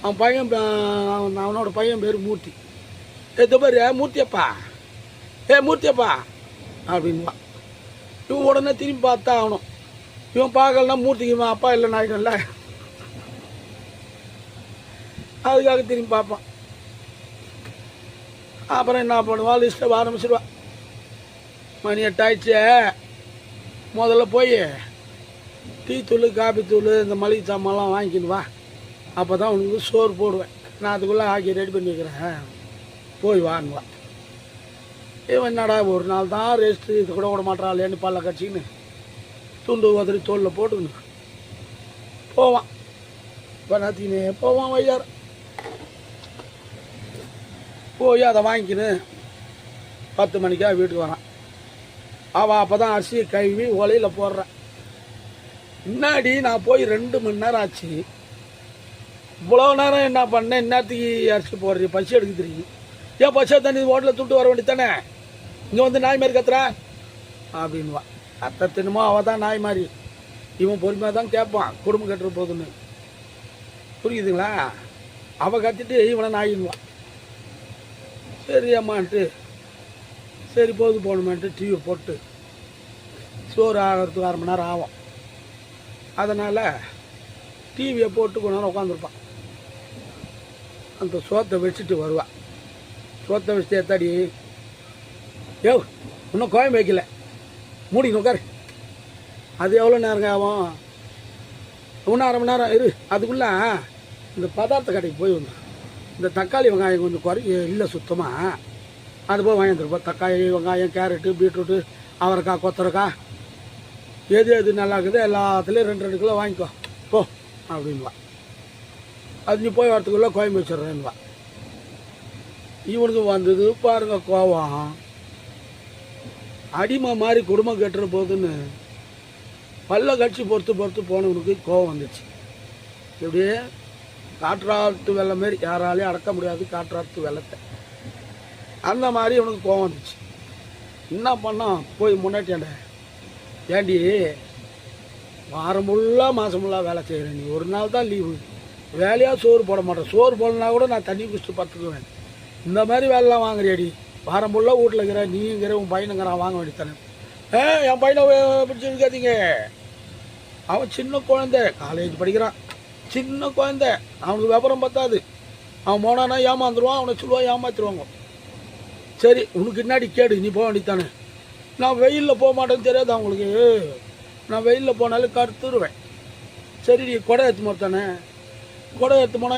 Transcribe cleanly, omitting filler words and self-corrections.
அவன் பையன் அவனோட பையன் பேர் மூர்த்தி. இது பேர் மூர்த்தியப்பா, மூர்த்தியப்பா அப்படின்வான். இவன் உடனே திரும்பி பார்த்தா ஆகணும். இவன் பார்க்கலன்னா மூர்த்திக்கு இவன் அப்பா இல்லைன்னு ஆகிடும்ல, அதுக்காக திரும்பி பார்ப்பான். அப்புறம் என்ன பண்ணுவான், லிஸ்ட்டை ஆரம்பிச்சிடுவா. மணி 8 ஆயிடுச்சு, முதல்ல போய் டீ தூள் காபி தூள் இந்த மளிகை சாமான்லாம் வாங்கிக்கின்னு வா, அப்போ தான் உனக்கு சோறு போடுவேன், நான் அதுக்குள்ளே ஆக்கி ரெடி பண்ணி வைக்கிறேன், போய் வாங்குவா. இவன் என்னடா ஒரு நாள் தான் ரெஸ்ட்டு, இது கூட விட மாட்டாளேன்னு பல்ல கட்சின்னு துண்டு உதறி தோலில் போட்டுக்கணும் போவான். இப்போ நாத்தினே போவான் வையார். போய் அதை வாங்கிக்கின்னு 10 மணிக்கா வீட்டுக்கு வரான். அவள் அப்போ தான் அரிசியை கழுவி ஒலையில் போடுறான். முன்னாடி நான் போய் 2 மணி நேரம் ஆச்சு, இவ்வளோ நேரம் என்ன பண்ணேன், என்னத்துக்கு அரிசி போடுறீ, பசி எடுக்க தெரியும், ஏன் பச்சை தண்ணி ஹோட்டலில் துட்டு வர வேண்டியதானே, இங்கே வந்து நாய் மாதிரி கத்துறா அப்படின்வா. அத்தை தினமோ அவள் தான் நாய் மாதிரி, இவன் பொறுமையாக தான் கேட்பான் குடும்பம் கட்டுற போதுன்னு, புரியுதுங்களா? அவள் கத்திட்டு இவனை நாயின்வான். சரி அம்மான்ட்டு சரி போது போகணுமான்ட்டு டிவியை போட்டு சோறு ஆகிறதுக்கு 1/2 மணி நேரம் ஆகும். அதனால் டிவியை போட்டு கொஞ்ச நேரம் உட்காந்துருப்பான். அந்த சோத்தை வச்சுட்டு வருவாள். சோத்தை வச்சுட்டு எத்தாடி இன்னும் கோயம் வைக்கல, மூடிக்கணும் உட்காரு. அது எவ்வளோ நேரங்க ஆகும், இன்னும் 1/2 மணி நேரம் இரு. அதுக்குள்ளே இந்த பதார்த்த கடைக்கு போய் வந்தேன், இந்த தக்காளி வெங்காயம் கொஞ்சம் இல்லை சுத்தமாக, அது போய் வாங்கி வந்துருப்போம். தக்காளி வெங்காயம் கேரட்டு பீட்ரூட்டு அவரைக்காய் கொத்தரைக்காய் எது நல்லா இருக்குது எல்லாத்துலேயும் 2 கிலோ வாங்கிக்கோ போ அப்படின்வா. அது நீ போய் வரத்துக்குள்ளே கோயம்பு வச்சிட்றேன்வா. இவனுக்கு வந்தது பாருங்க கோவம், அடிமை மாதிரி குடும்பம் கட்டுற போதுன்னு பல்ல கட்சி பொறுத்து போனவனுக்கு கோவம் வந்துச்சு. எப்படியே காற்றாத்து வெள்ளை மாரி, யாராலையும் அடக்க முடியாது காற்றாத்து வெள்ளத்தை, அந்த மாதிரி இவனுக்கு கோவம் வந்துச்சு. என்ன பண்ணான், போய் முன்னாடியாண்ட, ஏண்டி வாரம் ஃபுல்லாக மாதம் ஃபுல்லாக வேலை செய்கிறேன், நீ ஒரு நாள் தான் லீவு, வேலையாக சோறு போட மாட்டேன், சோறு போடனா கூட நான் தண்ணி குடிச்சிட்டு பார்த்துக்குவேன், இந்த மாதிரி வேலைலாம் வாங்குறியாடி, வாரம் ஃபுல்லாக வீட்டில் இருக்கிற நீங்கிற உன் பையனுங்கிறான் வாங்க வேண்டியதானே. என் பையனை பிடிச்சிருக்காதீங்க, அவன் சின்ன குழந்தை, காலேஜ் படிக்கிறான், சின்ன குழந்தை, அவனுக்கு விவரம் பத்தாது, அவன் போனானா ஏமாந்துருவான், அவனை சொல்லுவான் ஏமாத்திடுவாங்க. சரி உனக்கு என்னாடி கேடு, நீ போக வேண்டியதானே. நான் வெயிலில் போக மாட்டேன்னு தெரியாது அவங்களுக்கு, நான் வெயிலில் போனாலும் கருத்துருவேன். சரி நீ கொடை எடுத்து போத்தானே, கொடை எடுத்து போனால்